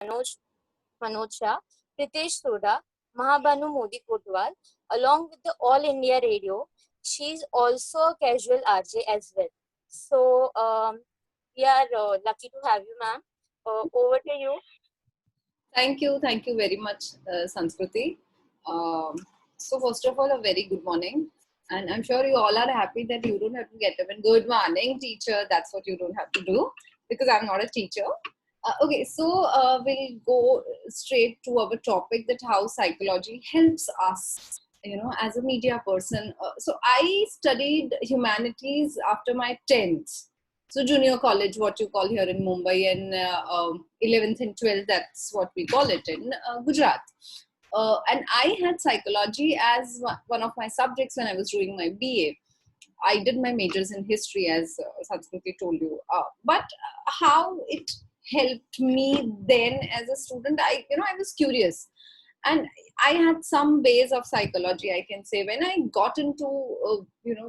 Manoj Manoj Shah, Pritesh Soda, Mahabanu Modi Kotwal, along with the All India Radio. She's also a casual RJ as well. So we are lucky to have you, ma'am. Over to you. Thank you very much, Sanskriti. Um, so first of all, a very good morning, and I'm sure you all are happy that you don't have to get up and good morning, teacher. That's what you don't have to do because I'm not a teacher. Okay, so we'll go straight to our topic that how psychology helps us, as a media person. So I studied humanities after my 10th. So junior college, what you call here in Mumbai, and 11th and 12th, that's what we call it in Gujarat. And I had psychology as one of my subjects when I was doing my BA. I did my majors in history, as Sanskriti told you. But how it helped me then as a student, I was curious, and I had some base of psychology, I can say. When I got into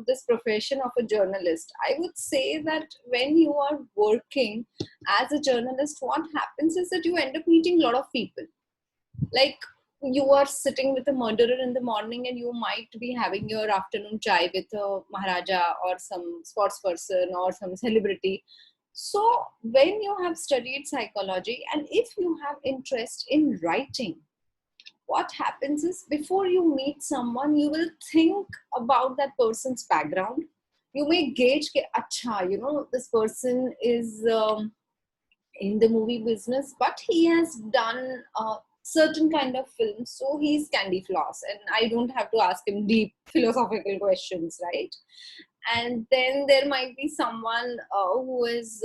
this profession of a journalist, I would say that when you are working as a journalist, what happens is that you end up meeting a lot of people. Like, you are sitting with a murderer in the morning and you might be having your afternoon chai with a maharaja or some sports person or some celebrity. So when you have studied psychology and if you have interest in writing, what happens is before you meet someone, you will think about that person's background. You may gauge ke, acha, this person is in the movie business, but he has done certain kind of films, so he's Candy Floss, and I don't have to ask him deep philosophical questions, right? And then there might be someone who has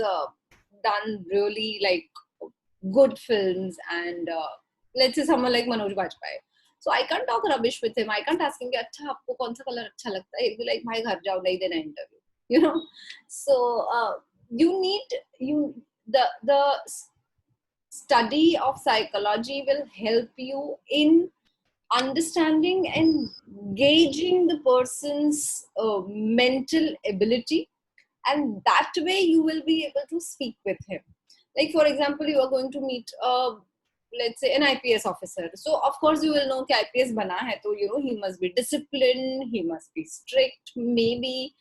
done really like good films, and let's say someone like Manoj Bajpayee. So I can't talk rubbish with him. I can't ask him, "Acha, aapko kaun sa color acha lagta hai?" He'll be like, "Bhai, ghar jao, nahi dena interview." You know. So you need the study of psychology will help you in understanding and gauging the person's mental ability, and that way you will be able to speak with him. Like, for example, you are going to meet let's say an IPS officer. So of course you will know कि IPS bana hai, so he must be disciplined, he must be strict, maybe.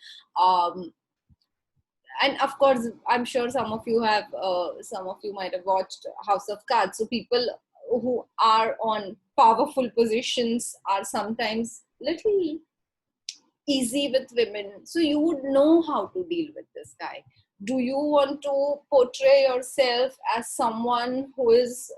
And of course, I'm sure some of you might have watched House of Cards. So people who are on powerful positions are sometimes little easy with women, so you would know how to deal with this guy. Do you want to portray yourself as someone who is,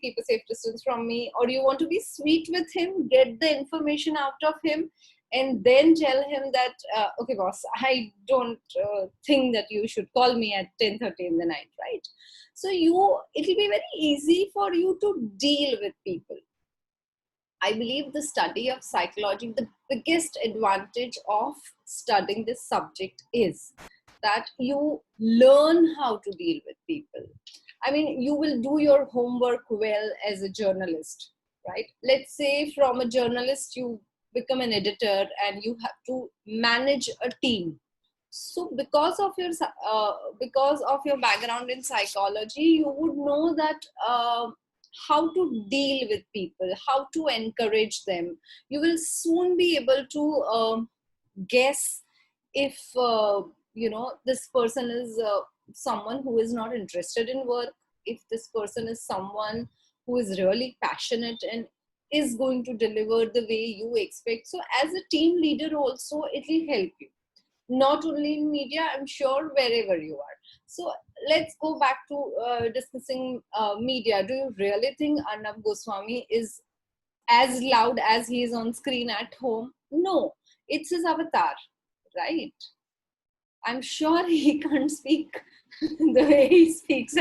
keep a safe distance from me, or do you want to be sweet with him, get the information out of him, and then tell him that okay boss, I don't think that you should call me at 10:30 in the night, right? So it'll be very easy for you to deal with people. I believe the study of psychology, the biggest advantage of studying this subject is that you learn how to deal with people. I mean, you will do your homework well as a journalist, right? Let's say from a journalist, you become an editor and you have to manage a team. So because of your background in psychology, you would know that how to deal with people, how to encourage them. You will soon be able to guess if this person is someone who is not interested in work, if this person is someone who is really passionate and is going to deliver the way you expect. So as a team leader also, it will help you, not only in media, I'm sure wherever you are. So let's go back to discussing media. Do you really think Arnab Goswami is as loud as he is on screen at home? No, it's his avatar, right? I'm sure he can't speak the way he speaks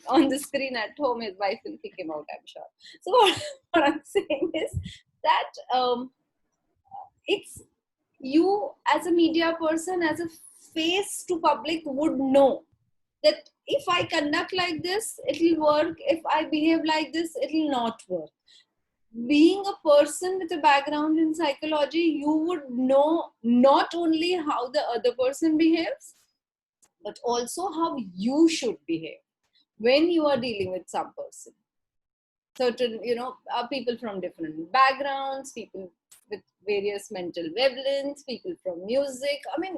on the screen at home. His wife will kick him out, I'm sure. So what I'm saying is that it's you as a media person, as a face to public, would know that if I conduct like this, it'll work. If I behave like this, it'll not work. Being a person with a background in psychology, you would know not only how the other person behaves, but also how you should behave when you are dealing with some person. certain, people from different backgrounds, people with various mental wavelengths, people from music. I mean,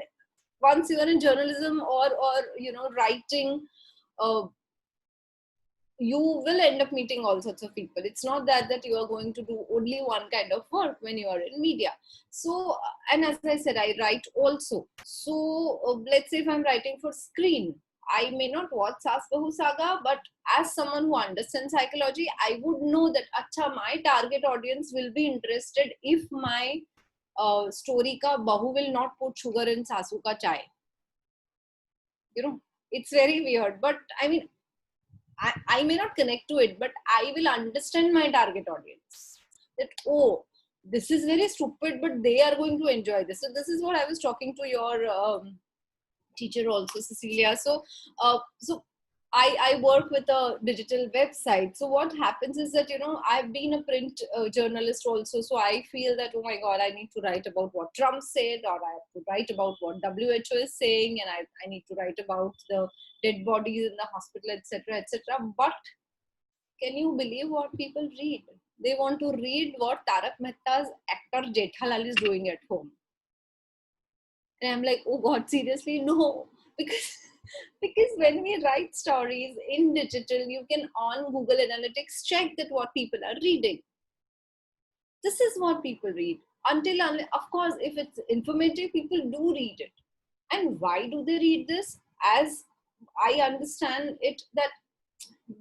once you are in journalism or writing, uh, you will end up meeting all sorts of people. It's not that you are going to do only one kind of work when you are in media. So, and as I said, I write also. So let's say if I'm writing for screen, I may not watch Saas Bahu Saga, but as someone who understands psychology, I would know that acha, my target audience will be interested if my story ka bahu will not put sugar in sasu ka chai. It's very weird, but I mean, I may not connect to it, but I will understand my target audience. That, oh, this is very stupid, but they are going to enjoy this. So this is what I was talking to your teacher also, Cecilia. So I work with a digital website. So what happens is that, I've been a print journalist also. So I feel that, oh my God, I need to write about what Trump said, or I have to write about what WHO is saying, and I need to write about the dead bodies in the hospital, etc., etc. But can you believe what people read? They want to read what Tarak Mehta's actor Jethalal is doing at home. And I'm like, oh God, seriously? No. Because when we write stories in digital, you can on Google Analytics check that what people are reading. This is what people read. Of course, if it's informative, people do read it. And why do they read this? As I understand it, that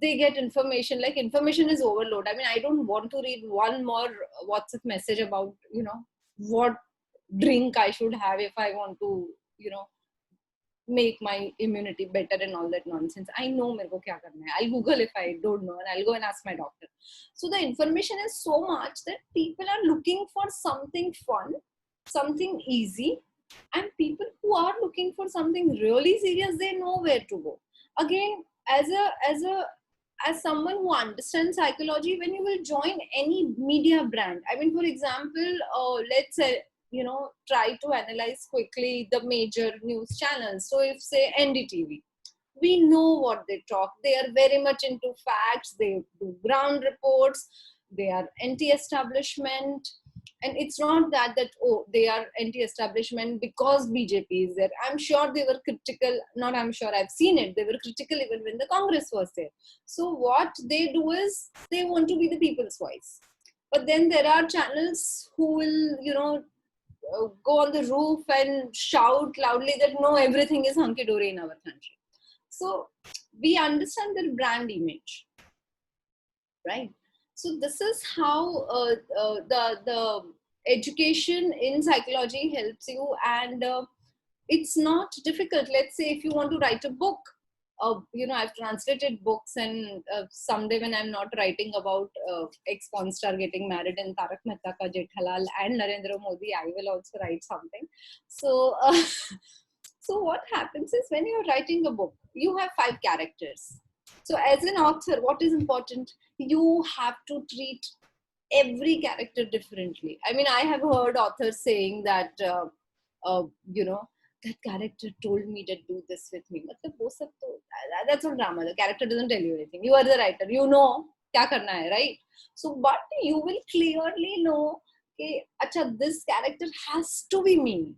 they get information, like information is overload. I mean, I don't want to read one more WhatsApp message about, what drink I should have if I want to, make my immunity better and all that nonsense. I know mere ko kya karna hai. I'll Google if I don't know, and I'll go and ask my doctor. So the information is so much that people are looking for something fun, something easy, and people who are looking for something really serious, they know where to go. Again, as someone who understands psychology, when you will join any media brand, I mean, for example, let's say, try to analyze quickly the major news channels. So if say NDTV, we know what they talk. They are very much into facts. They do ground reports. They are anti-establishment. And it's not that oh, they are anti-establishment because BJP is there. I'm sure they were critical. Not I'm sure, I've seen it. They were critical even when the Congress was there. So what they do is they want to be the people's voice. But then there are channels who will, go on the roof and shout loudly that no, everything is hunky-dory in our country. So we understand their brand image, right? So this is how the education in psychology helps you, and it's not difficult. Let's say if you want to write a book, I've translated books, and someday when I'm not writing about ex-porn star getting married in Tarak Mehta Ka Jethalal and Narendra Modi, I will also write something. So, so what happens is when you're writing a book, you have 5 characters. So as an author, what is important? You have to treat every character differently. I mean, I have heard authors saying that, that character told me to do this with me. That's not drama. The character doesn't tell you anything. You are the writer. You know kya karna hai, right? So, but you will clearly know, okay, acha, this character has to be mean.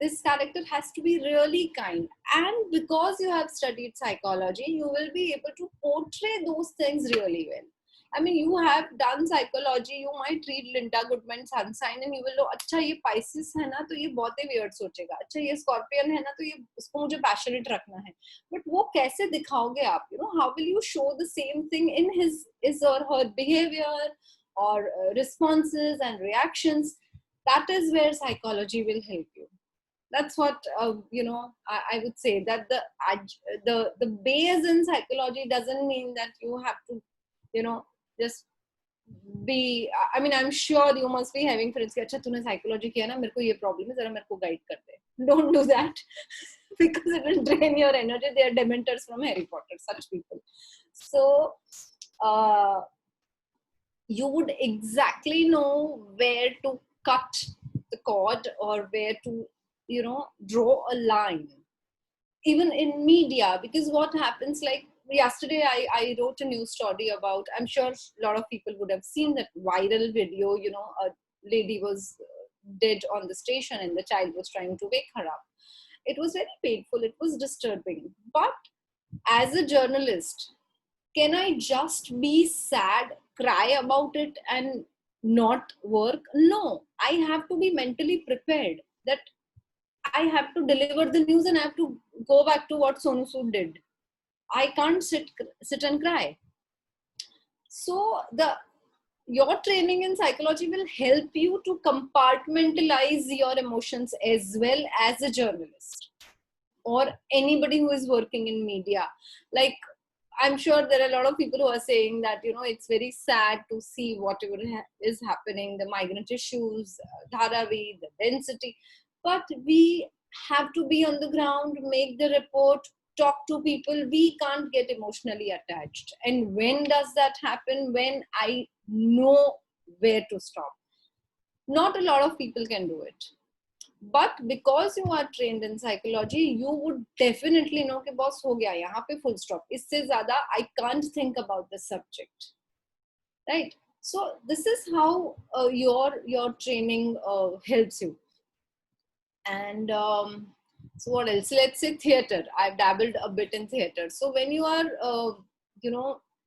This character has to be really kind. And because you have studied psychology, you will be able to portray those things really well. I mean, you have done psychology, you might read Linda Goodman's Sun Sign and you will know, अच्छा ये Pisces है ना तो ये बहुत ही weird सोचेगा, अच्छा ये Scorpion है ना तो ये इसको मुझे passionate रखना है. But वो कैसे दिखाओगे आप? How will you show the same thing in his or her behavior or responses and reactions? That is where psychology will help you. That's what I would say, that the base in psychology doesn't mean that you have to just be. I mean, I'm sure you must be having friends कि अच्छा तूने psychology किया ना, मेरे को ये problem है, जरा मेरे को guide कर दे. Don't do that because it will drain your energy. They are dementors from Harry Potter, such people. So you would exactly know where to cut the cord or where to draw a line, even in media. Because what happens, like yesterday I wrote a news story about, I'm sure a lot of people would have seen that viral video, a lady was dead on the station and the child was trying to wake her up. It was very painful, it was disturbing. But as a journalist, can I just be sad, cry about it, and not work? No, I have to be mentally prepared that I have to deliver the news and I have to go back to what Sonu Sood did. I can't sit and cry. So your training in psychology will help you to compartmentalize your emotions as well as a journalist or anybody who is working in media. Like, I'm sure there are a lot of people who are saying that, it's very sad to see whatever is happening, the migrant issues, Dharavi, the density. But we have to be on the ground, make the report, talk to people. We can't get emotionally attached. And when does that happen? When I know where to stop. Not a lot of people can do it. But because you are trained in psychology, you would definitely know कि boss हो गया यहाँ पे full stop. इससे ज़्यादा I can't think about the subject, right? So this is how your training helps you. And so what else? Let's say theater. I've dabbled a bit in theater. So when you are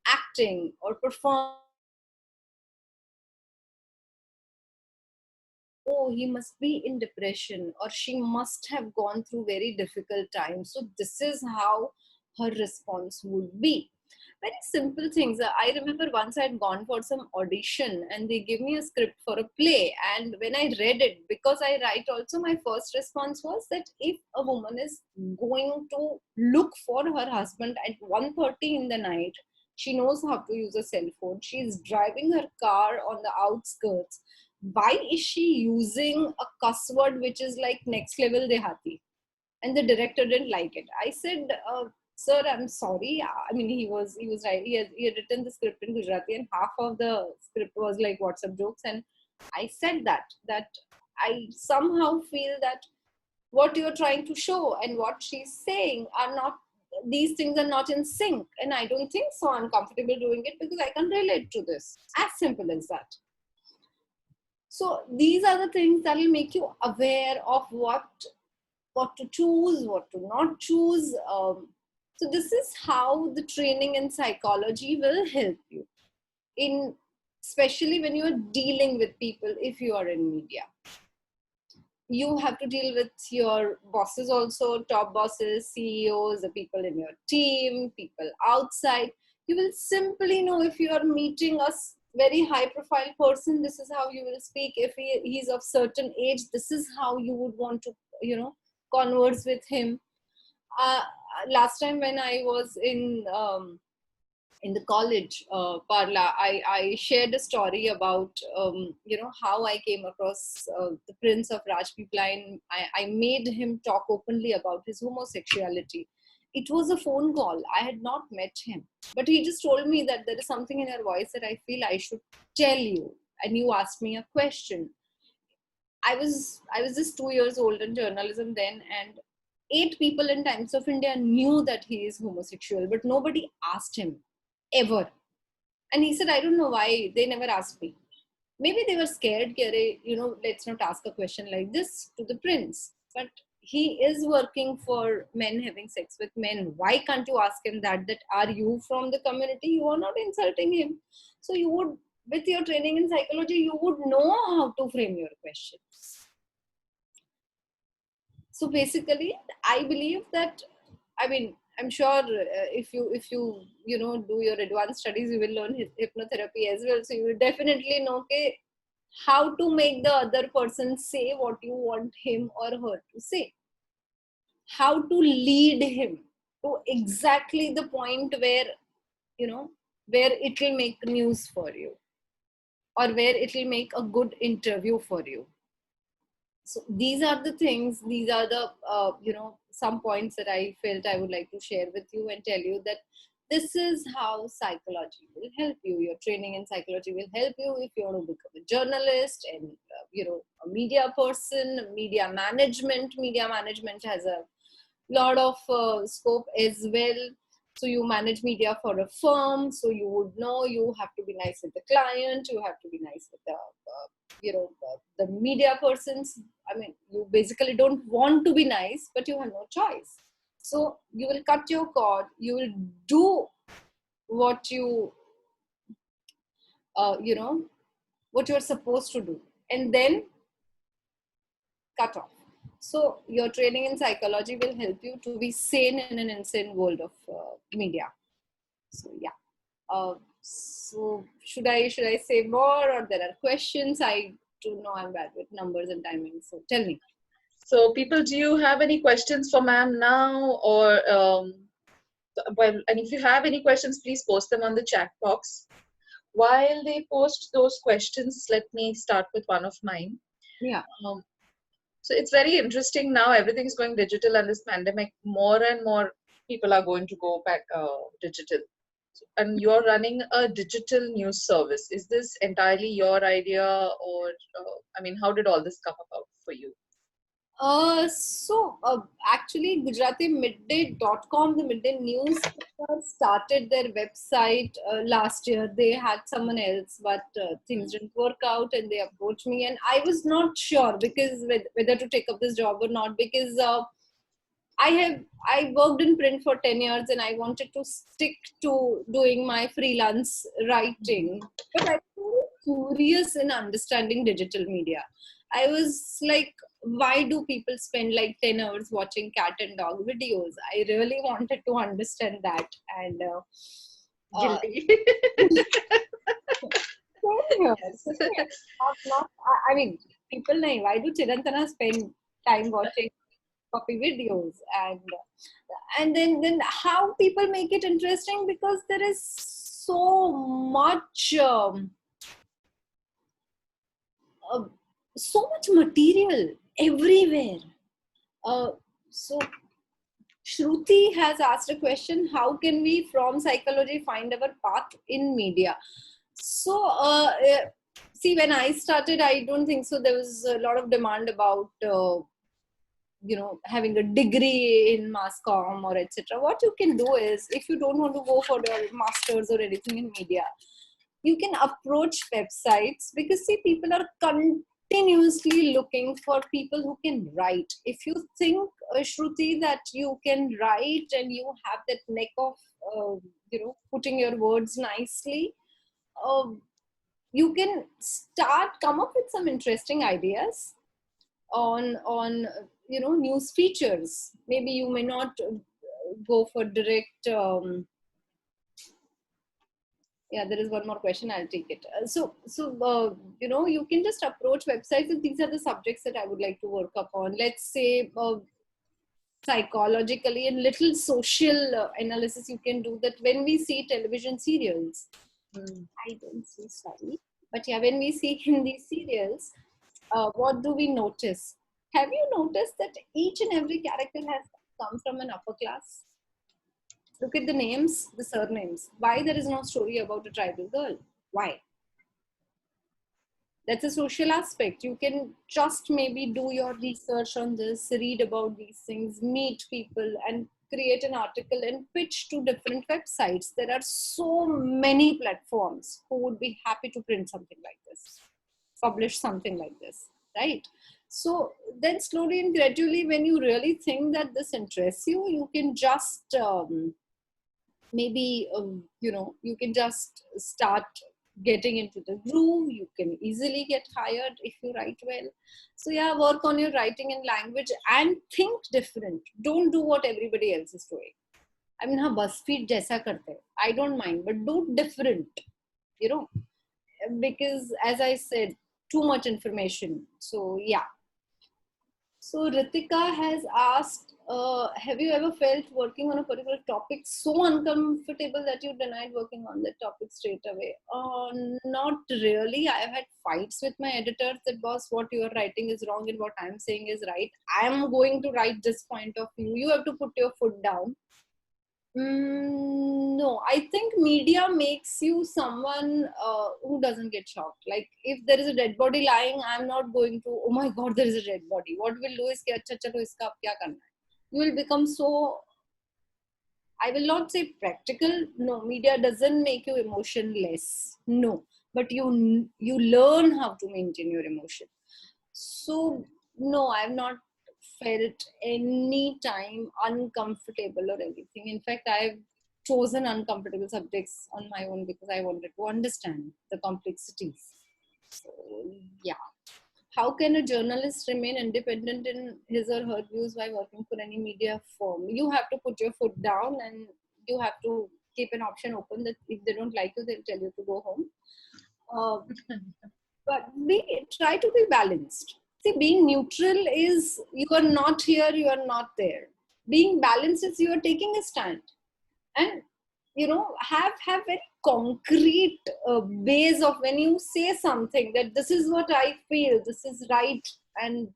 acting or performing, oh, he must be in depression or she must have gone through very difficult times. So this is how her response would be. Very simple things. I remember once I had gone for some audition and they gave me a script for a play. And when I read it, because I write also, my first response was that if a woman is going to look for her husband at 1:30 in the night, she knows how to use a cell phone. She is driving her car on the outskirts. Why is she using a cuss word which is like next level dehati? And the director didn't like it. I said, sir, I'm sorry. I mean, he was right. He had written the script in Gujarati and half of the script was like WhatsApp jokes. And I said that I somehow feel that what you're trying to show and what she's saying are not, these things are not in sync. And I don't think so. I'm comfortable doing it because I can relate to this. As simple as that. So these are the things that will make you aware of what to choose, what to not choose. So this is how the training in psychology will help you in, especially when you are dealing with people. If you are in media, you have to deal with your bosses also, top bosses, CEOs, the people in your team, people outside. You will simply know if you are meeting a very high profile person, this is how you will speak. If he's of certain age, this is how you would want to, converse with him. Last time when I was in the college, Parla, I shared a story about, how I came across the Prince of Rajpipla, and I made him talk openly about his homosexuality. It was a phone call. I had not met him, but he just told me that there is something in your voice that I feel I should tell you. And you asked me a question. I was just 2 years old in journalism then, and 8 people in Times of India knew that he is homosexual, but nobody asked him ever. And he said, I don't know why they never asked me. Maybe they were scared, let's not ask a question like this to the prince. But he is working for men having sex with men. Why can't you ask him that are you from the community? You are not insulting him. So you would, with your training in psychology, you would know how to frame your questions. So basically, I believe that, I'm sure if you do your advanced studies, you will learn hypnotherapy as well. So you will definitely know how to make the other person say what you want him or her to say. How to lead him to exactly the point where, where it will make news for you, or where it will make a good interview for you. So these are the things, these are the, some points that I felt I would like to share with you and tell you that this is how psychology will help you. Your training in psychology will help you if you want to become a journalist and, a media person, media management. Media management has a lot of scope as well. So you manage media for a firm, so you would know you have to be nice with the client, you have to be nice with the the media persons. I mean, you basically don't want to be nice, but you have no choice. So you will cut your cord, you will do what what you're supposed to do, and then cut off. So your training in psychology will help you to be sane in an insane world of media. So yeah. So should I say more, or there are questions? I don't know. I'm bad with numbers and timing. So tell me. So people, do you have any questions for ma'am now, or well, and if you have any questions, please post them on the chat box. While they post those questions, let me start with one of mine. Yeah. So it's very interesting now. Everything's going digital, and this pandemic, more and more people are going to go back digital. And you're running a digital news service. Is this entirely your idea, or I mean, how did all this come about for you? Actually, GujaratiMidday.com, the Midday News, started their website last year. They had someone else, but things didn't work out, and they approached me, and I was not sure because whether to take up this job or not, because I worked in print for 10 years, and I wanted to stick to doing my freelance writing. But I was curious in understanding digital media. I was like, why do people spend like 10 hours watching cat and dog videos? I really wanted to understand that. And Guilty. I mean, people nahi. Why do Chirantana spend time watching puppy videos? And then how people make it interesting, because there is so much so much material everywhere. So Shruti has asked a question: how can we from psychology find our path in media? So see, when I started, I don't think so there was a lot of demand about having a degree in mass comm or etc. What you can do is, if you don't want to go for your masters or anything in media, you can approach websites, because see, people are continuously looking for people who can write. If you think, Shruti, that you can write and you have that neck of putting your words nicely, you can come up with some interesting ideas on news features. Maybe you may not go for direct there is one more question. I'll take it. You can just approach websites, and these are the subjects that I would like to work upon. Let's say psychologically and little social analysis you can do that. When we see television serials, I don't see, sorry, but yeah, when we see Hindi serials, what do we notice? Have you noticed that each and every character has come from an upper class? Look at the names, the surnames. Why there is no story about a tribal girl? Why? That's a social aspect. You can just maybe do your research on this, read about these things, meet people, and create an article and pitch to different websites. There are so many platforms who would be happy to print something like this, publish something like this, right? So then slowly and gradually, when you really think that this interests you, you can just you can just start getting into the groove. You can easily get hired if you write well. So yeah, work on your writing and language and think different. Don't do what everybody else is doing. I mean, BuzzFeed jaisa karte, I don't mind, but do different, because as I said, too much information. So yeah. So Ritika has asked, have you ever felt working on a particular topic so uncomfortable that you denied working on that topic straight away? Not really. I have had fights with my editors that, boss, what you are writing is wrong and what I'm saying is right. I'm going to write this point of view. You have to put your foot down. No, I think media makes you someone who doesn't get shocked. Like, if there is a dead body lying, I'm not going to, oh my god, there is a dead body. What we'll do is, acha, chalo, iska ab kya karna hai? You will become so I will not say practical. No, media doesn't make you emotionless. No, but you learn how to maintain your emotion. So no, I've not felt any time uncomfortable or anything. In fact, I've chosen uncomfortable subjects on my own because I wanted to understand the complexities. So yeah. How can a journalist remain independent in his or her views while working for any media firm? You have to put your foot down and you have to keep an option open that if they don't like you, they'll tell you to go home. Uh, but try to be balanced. See, being neutral is you are not here, you are not there. Being balanced is you are taking a stand, and have very concrete base of when you say something that this is what I feel, this is right, and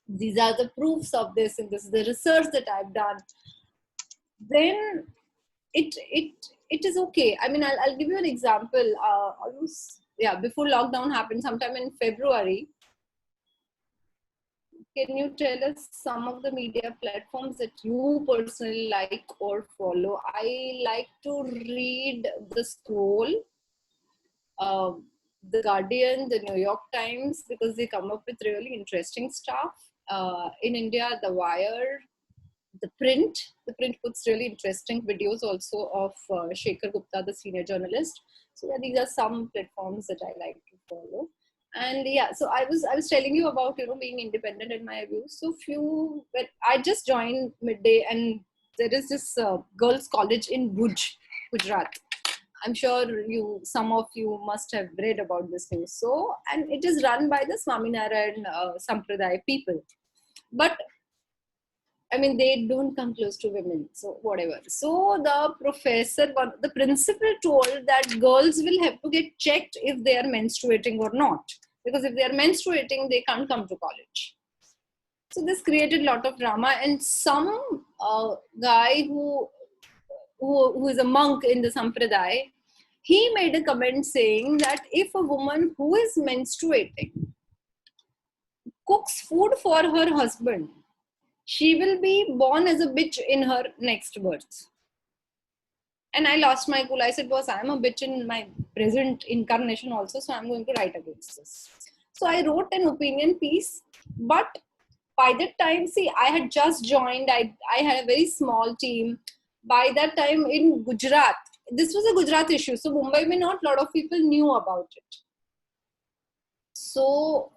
these are the proofs of this, and this is the research that I've done. Then it is okay. I mean, I'll give you an example. Almost, yeah, before lockdown happened, sometime in February. Can you tell us some of the media platforms that you personally like or follow? I like to read The Scroll, The Guardian, The New York Times, because they come up with really interesting stuff. In India, The Wire, The Print. The Print puts really interesting videos also of Shekhar Gupta, the senior journalist. So yeah, these are some platforms that I like to follow. And yeah, so I was telling you about being independent in my views. So I just joined midday, and there is this girls' college in Bhuj, Gujarat. I'm sure some of you must have read about this news. So, and it is run by the Swaminarayan Sampradaya people. But I mean, they don't come close to women, so whatever. So the principal told that girls will have to get checked if they are menstruating or not. Because if they are menstruating, they can't come to college. So this created a lot of drama, and some guy who is a monk in the Sampradaya, he made a comment saying that if a woman who is menstruating cooks food for her husband, she will be born as a bitch in her next birth. And I lost my cool. I said, boss, I'm a bitch in my present incarnation also, so I'm going to write against this. So I wrote an opinion piece, but by that time, see, I had just joined. I had a very small team. By that time in Gujarat, this was a Gujarat issue. So Mumbai, mein not a lot of people knew about it. So,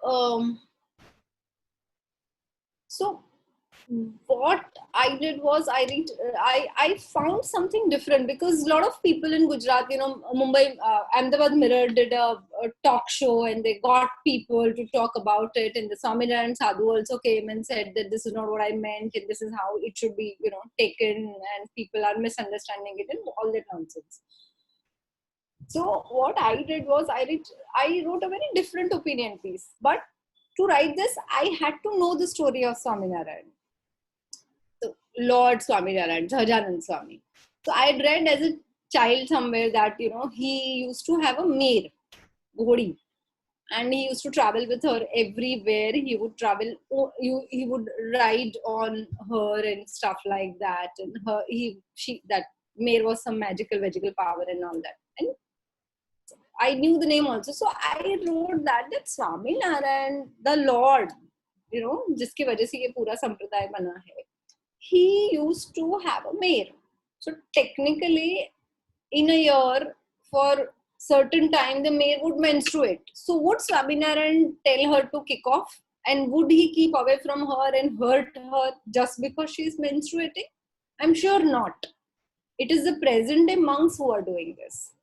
what I did was I found something different, because a lot of people in Gujarat, Mumbai, Ahmedabad Mirror did a talk show, and they got people to talk about it, and the Swaminarayan Sadhu also came and said that this is not what I meant, and this is how it should be taken, and people are misunderstanding it and all that nonsense. So what I did was I wrote a very different opinion piece, but to write this I had to know the story of Swaminarayan. Lord Swaminarayan, Sahajanand Swami. So I had read as a child somewhere that he used to have a mare, Ghodi, and he used to travel with her everywhere. He would travel, he would ride on her and stuff like that. And that mare was some magical power and all that. And I knew the name also, so I wrote that Swaminarayan, the Lord, जिसकी वजह से ये पूरा संप्रदाय बना है. He used to have a mare. So technically, in a year, for certain time, the mare would menstruate. So would Swaminarayan tell her to kick off? And would he keep away from her and hurt her just because she is menstruating? I'm sure not. It is the present day monks who are doing this.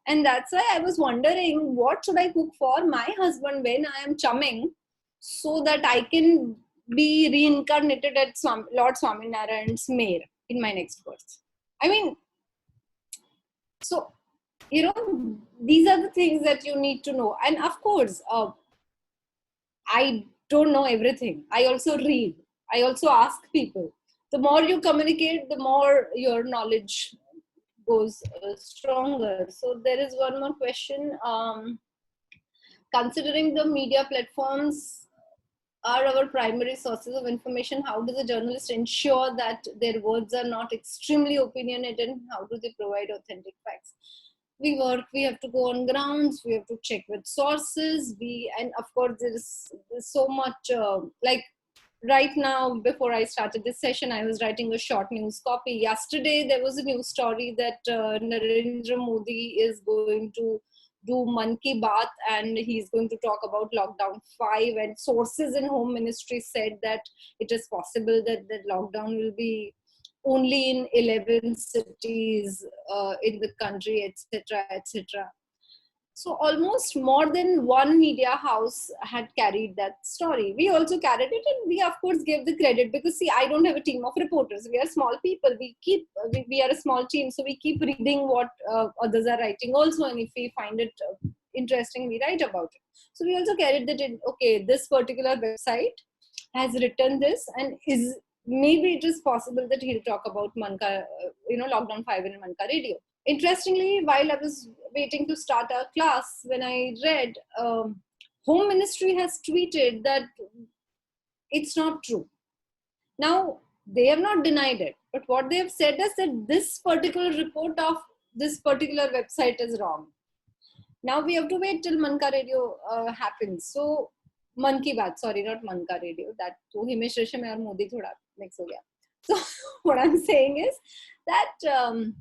And that's why I was wondering, what should I cook for my husband when I am chumming, so that I can be reincarnated at Lord Swaminarayan's mare in my next birth. I mean, so, these are the things that you need to know. And of course, I don't know everything. I also read. I also ask people. The more you communicate, the more your knowledge goes stronger. So there is one more question. Considering the media platforms are our primary sources of information? How does a journalist ensure that their words are not extremely opinionated? And how do they provide authentic facts? We work, we have to go on grounds, we have to check with sources, and of course there's so much like right now, before I started this session, I was writing a short news copy. Yesterday there was a news story that Narendra Modi is going to do Man Ki Baat and he's going to talk about lockdown 5, and sources in home ministry said that it is possible that the lockdown will be only in 11 cities in the country, etc., etc. So almost more than one media house had carried that story. We also carried it, and we of course gave the credit, because see, I don't have a team of reporters. We are small people. We are a small team, so we keep reading what others are writing also, and if we find it interesting, we write about it. So we also carried that okay, this particular website has written this, and is maybe it is possible that he'll talk about Manka, lockdown 5 in Manka Radio. Interestingly, while I was waiting to start our class, when I read, Home Ministry has tweeted that it's not true. Now, they have not denied it, but what they have said is that this particular report of this particular website is wrong. Now we have to wait till Manka Radio happens. So, Man Ki Baat, sorry, not Manka Radio. That to Himesh Reshammiya and Modi thoda mix ho gaya. So, what I'm saying is that.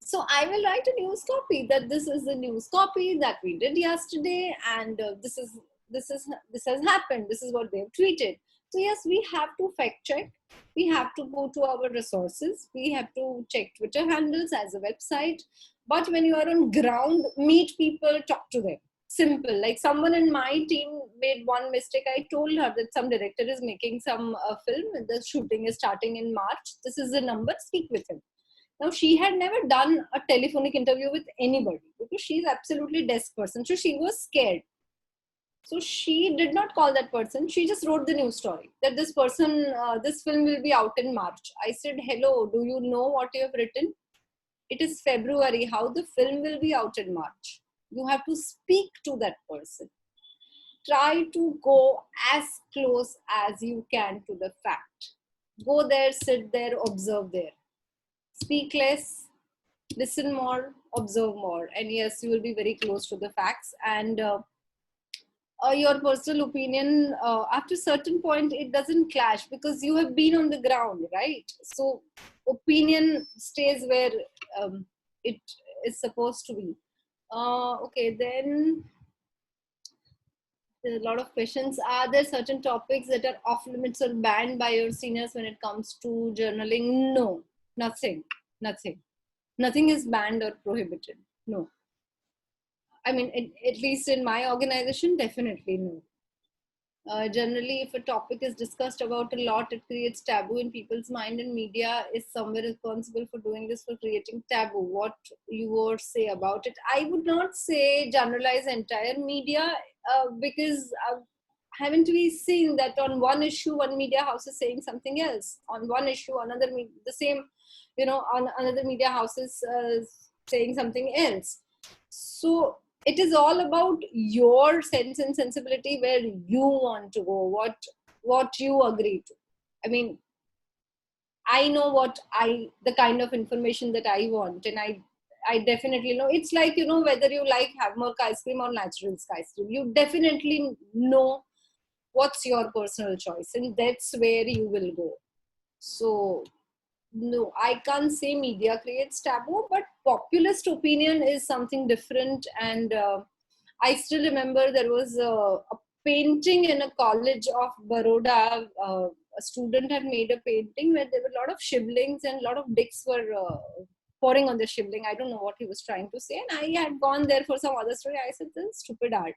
So I will write a news copy that this is the news copy that we did yesterday, and this has happened. This is what they've tweeted. So yes, we have to fact check. We have to go to our resources. We have to check Twitter handles as a website. But when you are on ground, meet people, talk to them. Simple. Like someone in my team made one mistake. I told her that some director is making some film. The shooting is starting in March. This is the number. Speak with him. Now, she had never done a telephonic interview with anybody because she's absolutely desk person. So she was scared. So she did not call that person. She just wrote the news story that this person, this film will be out in March. I said, hello, do you know what you have written? It is February. How the film will be out in March? You have to speak to that person. Try to go as close as you can to the fact. Go there, sit there, observe there. Speak less, listen more, observe more, and yes, you will be very close to the facts. And your personal opinion, after a certain point, it doesn't clash because you have been on the ground, right? So opinion stays where it is supposed to be. Okay, then there are a lot of questions. Are there certain topics that are off limits or banned by your seniors when it comes to journaling? No. Nothing. Nothing is banned or prohibited. No. I mean, at least in my organization, definitely no. Generally, if a topic is discussed about a lot, it creates taboo in people's mind, and media is somewhere responsible for doing this, for creating taboo. What you would say about it? I would not say generalize entire media because haven't we seen that on one issue, one media house is saying something else? On one issue, the same, on another media house is saying something else. So it is all about your sense and sensibility, where you want to go, what you agree to. I mean, I know the kind of information that I want, and I definitely know. It's like, whether you like Havmork ice cream or natural ice cream, you definitely know what's your personal choice, and that's where you will go. So no, I can't say media creates taboo, but populist opinion is something different. And I still remember there was a painting in a college of Baroda. A student had made a painting where there were a lot of shivlings and a lot of dicks were pouring on the shivling. I don't know what he was trying to say. And I had gone there for some other story. I said, this is stupid art.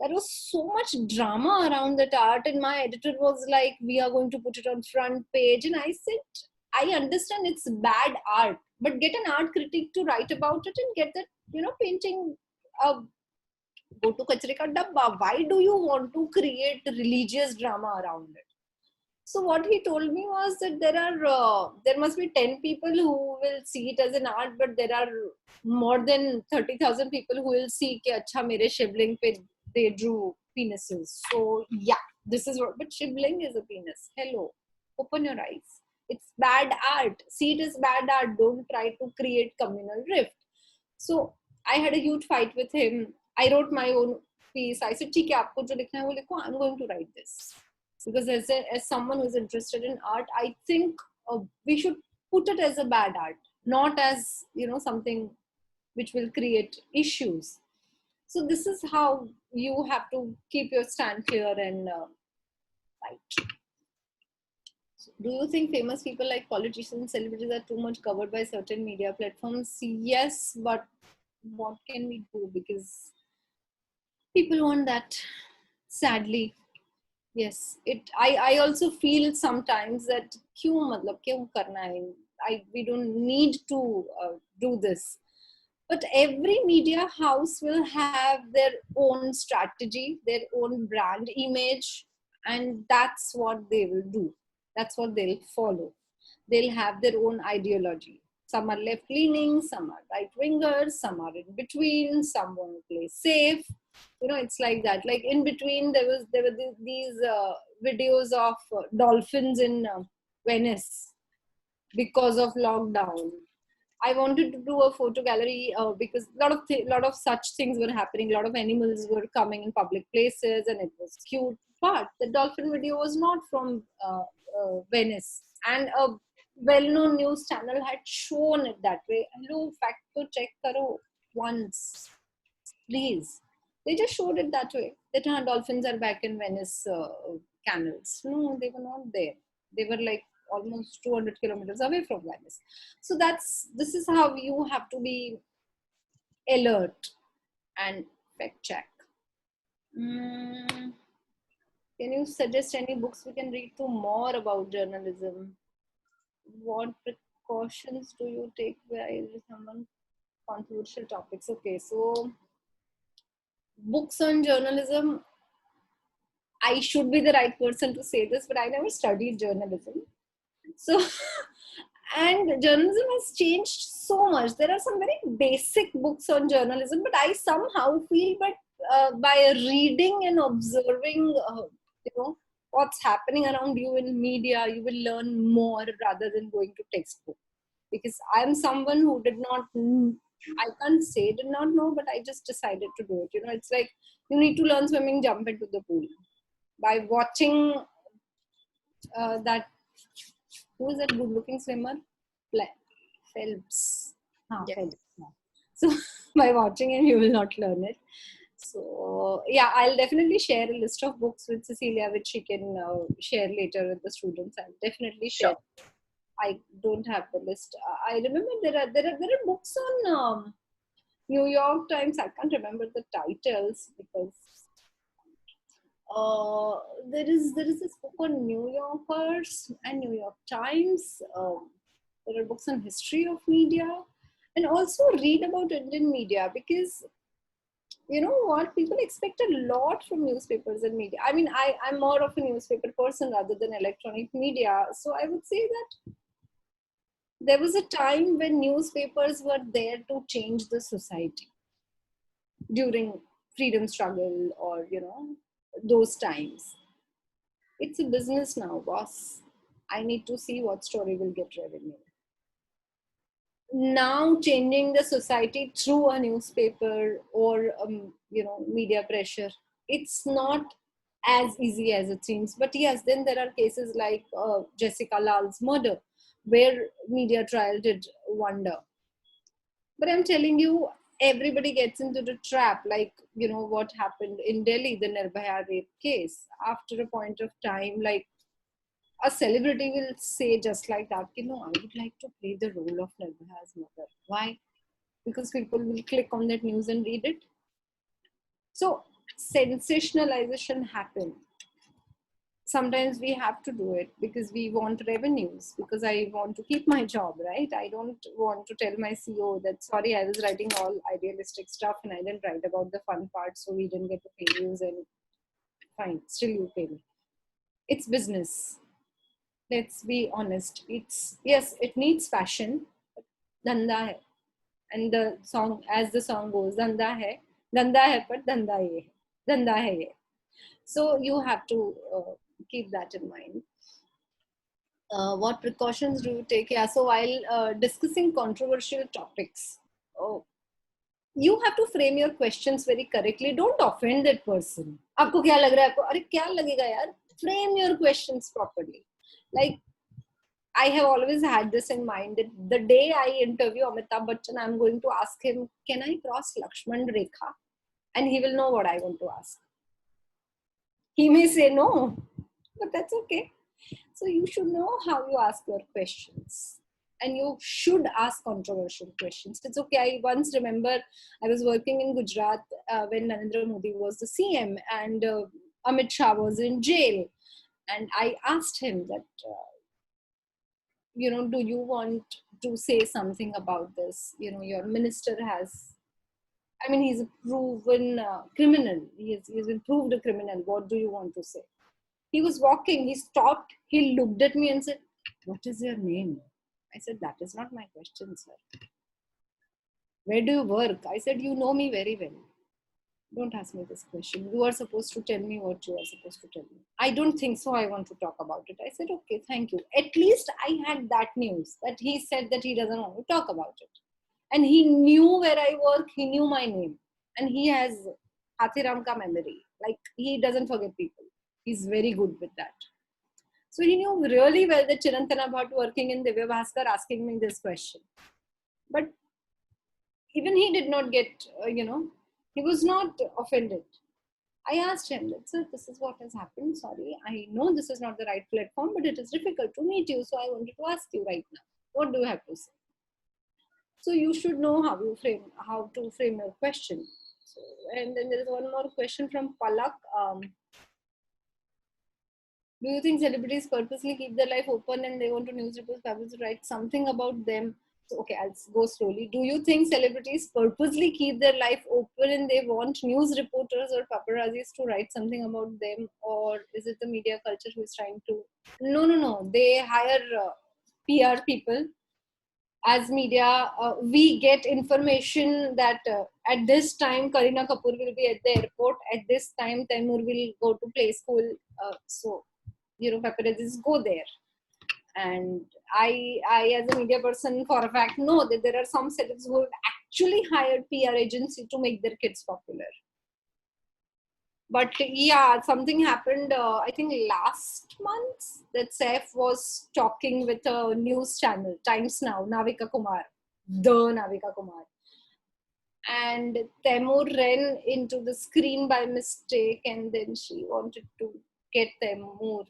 There was so much drama around that art, and my editor was like, we are going to put it on front page. And I said, I understand it's bad art, but get an art critic to write about it and get that, painting go to Kachre Ka Dabba. Why do you want to create religious drama around it? So what he told me was that there must be 10 people who will see it as an art, but there are more than 30,000 people who will see कि अच्छा मेरे शिवलिंग पे they drew penises. So yeah, this is what, but Shivling is a penis. Hello, open your eyes. It's bad art. See it as bad art. Don't try to create communal rift. So I had a huge fight with him. I wrote my own piece. I said, ठीक है, आपको जो लिखना है वो लिखो. I'm going to write this. Because as someone who's interested in art, I think we should put it as a bad art, not as, you know, something which will create issues. So this is how you have to keep your stand clear and fight. So do you think famous people like politicians and celebrities are too much covered by certain media platforms? Yes, but what can we do? Because people want that, sadly. Yes, I also feel sometimes that क्यों मतलब क्यों करना है? We don't need to do this. But every media house will have their own strategy, their own brand image, and that's what they will do. That's what they'll follow. They'll have their own ideology. Some are left leaning, some are right wingers, some are in between, some want to play safe. You know, it's like that. Like in between, there were these videos of dolphins in Venice because of lockdown. I wanted to do a photo gallery because a lot of such things were happening. A lot of animals were coming in public places, and it was cute. But the dolphin video was not from Venice, and a well-known news channel had shown it that way. Hello, fact to check karo once, please. They just showed it that way. That dolphins are back in Venice canals. No, they were not there. They were like almost 200 kilometers away from Venice. So this is how you have to be alert and fact check. Can you suggest any books we can read to more about journalism? What precautions do you take while someone controversial topics? Okay, so books on journalism, I should be the right person to say this, but I never studied journalism. So, and journalism has changed so much. There are some very basic books on journalism, but I somehow feel that by reading and observing, you know, what's happening around you in media, you will learn more rather than going to textbook. Because I'm someone who did not, I can't say did not know, but I just decided to do it. You know, it's like you need to learn swimming, jump into the pool. By watching that, who is that good looking swimmer? Phelps. Yeah. Phelps. Yeah. So by watching him, you will not learn it. So yeah, I'll definitely share a list of books with Cecilia, which she can share later with the students. I'll definitely share. Sure. I don't have the list. I remember there are books on New York Times. I can't remember the titles because there is this book on New Yorkers and New York Times. There are books on history of media, and also read about Indian media, because you know what, people expect a lot from newspapers and media. I mean, I'm more of a newspaper person rather than electronic media, so I would say that there was a time when newspapers were there to change the society during freedom struggle, or you know, those times. It's a business now, boss. I need to see what story will get revenue. Now changing the society through a newspaper or you know, media pressure, it's not as easy as it seems. But yes, then there are cases like Jessica Lal's murder, where media trial did wonder. But I'm telling you, everybody gets into the trap, like, you know, what happened in Delhi, the Nirbhaya rape case. After a point of time, like, a celebrity will say just like that, you know, I would like to play the role of Nirbhaya's mother. Why? Because people will click on that news and read it. So sensationalization happens. Sometimes we have to do it because we want revenues, because I want to keep my job, right? I don't want to tell my CEO that, sorry, I was writing all idealistic stuff and I didn't write about the fun part, so we didn't get to pay you, and fine, still you pay me. It's business. Let's be honest. It's, yes, it needs passion. Dhanda hai. And the song, as the song goes, Dhanda hai, Dhanda hai, but Dhanda ye hai. धंधा है ये. So you have to keep that in mind. What precautions do you take? Yeah, so while discussing controversial topics, you have to frame your questions very correctly. Don't offend that person. आपको क्या लग रहा है? आपको अरे क्या लगेगा यार? Frame your questions properly. Like I have always had this in mind that the day I interview Amitabh Bachchan, I'm going to ask him, can I cross Lakshman Rekha? And he will know what I want to ask. He may say no, but that's okay. So you should know how you ask your questions. And you should ask controversial questions. It's okay. I once remember I was working in Gujarat when Narendra Modi was the CM and Amit Shah was in jail. And I asked him that, do you want to say something about this? Your minister has, he's a proven criminal. He's been proved a criminal. What do you want to say? He was walking, he stopped, he looked at me and said, what is your name? I said, that is not my question, sir. Where do you work? I said, you know me very well. Don't ask me this question. You are supposed to tell me what you are supposed to tell me. I don't think so. I want to talk about it. I said, okay, thank you. At least I had that news that he said that he doesn't want to talk about it. And he knew where I work. He knew my name. And he has Hathiram ka memory. Like, he doesn't forget people. He's very good with that. So he knew really well that Chirantana Bhatt working in Divya Bhaskar asking me this question. But even he did not get, he was not offended. I asked him, sir, this is what has happened. Sorry, I know this is not the right platform, but it is difficult to meet you. So I wanted to ask you right now, what do you have to say? So you should know how to frame your question. So, and then there is one more question from Palak. Do you think celebrities purposely keep their life open and they want to news reporters to write something about them? So, okay, I'll go slowly. Do you think celebrities purposely keep their life open and they want news reporters or paparazzis to write something about them? Or is it the media culture who is trying to... No. They hire PR people. As media, we get information that at this time Kareena Kapoor will be at the airport. At this time Taimur will go to play school. So paparazzis go there. And I as a media person for a fact know that there are some celebs who have actually hired PR agency to make their kids popular. But yeah, something happened, I think last month, that Saif was talking with a news channel, Times Now, Navika Kumar, the Navika Kumar. And Taimur ran into the screen by mistake and then she wanted to get Taimur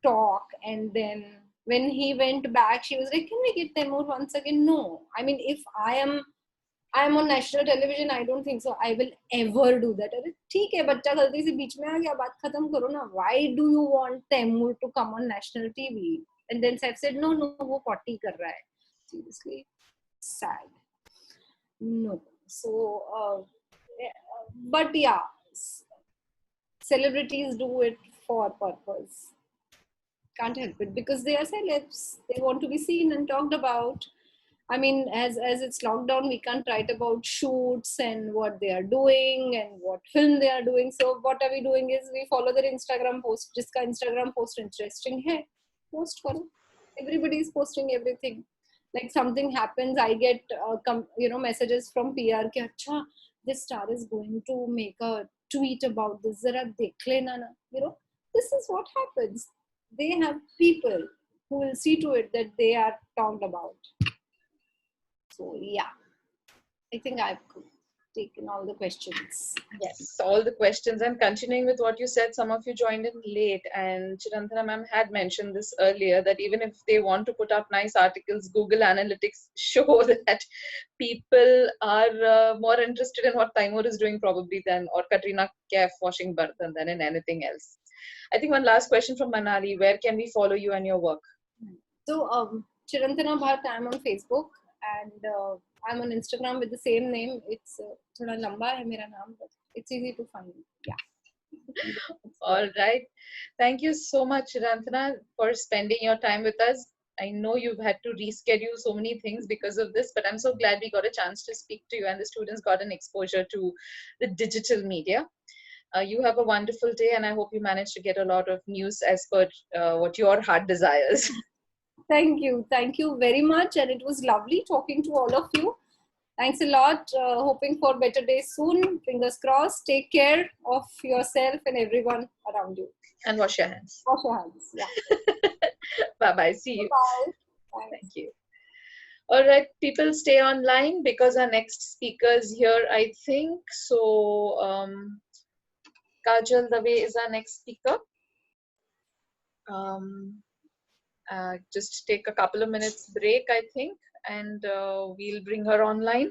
talk. And then when he went back, she was like, can we get Taimur once again? No. I mean, if I am on national television, I don't think so I will ever do that. अरे ठीक है बच्चा गलती से बीच में आ गया बात खत्म करो ना. Why do you want Taimur to come on national TV? And then Saif said no वो potty कर रहा है. Seriously sad. No. So but yeah, celebrities do it for purpose. Can't help it because they are celebs. They want to be seen and talked about. I mean, as it's lockdown, we can't write about shoots and what they are doing and what film they are doing. So what are we doing is we follow their Instagram post. Jiska Instagram post interesting hai, post karo. Everybody is posting everything. Like something happens, I get messages from PR कि अच्छा this star is going to make a tweet about this. Zara dekh lena na. This is what happens. They have people who will see to it that they are talked about. So yeah, I think I've taken all the questions. Yes, all the questions. And continuing with what you said, some of you joined in late, and Chirantana ma'am had mentioned this earlier, that even if they want to put up nice articles, Google Analytics show that people are more interested in what Taimur is doing probably than, or Katrina Kaif washing Bartan than in anything else. I think one last question from Manali, where can we follow you and your work? So Chirantana Bhatt, I'm on Facebook. And I'm on Instagram with the same name. It's thoda lamba hai mera naam, but it's easy to find. Yeah. All right. Thank you so much, Chirantana, for spending your time with us. I know you've had to reschedule so many things because of this, but I'm so glad we got a chance to speak to you and the students got an exposure to the digital media. You have a wonderful day, and I hope you manage to get a lot of news as per what your heart desires. Thank you. Thank you very much. And it was lovely talking to all of you. Thanks a lot. Hoping for better days soon. Fingers crossed. Take care of yourself and everyone around you. And wash your hands. Wash your hands. Yeah. Bye-bye. See you. Bye. Thank you. All right, people, stay online because our next speaker is here, I think. So, Kajal Dave is our next speaker. Just take a couple of minutes break, I think, and we'll bring her online.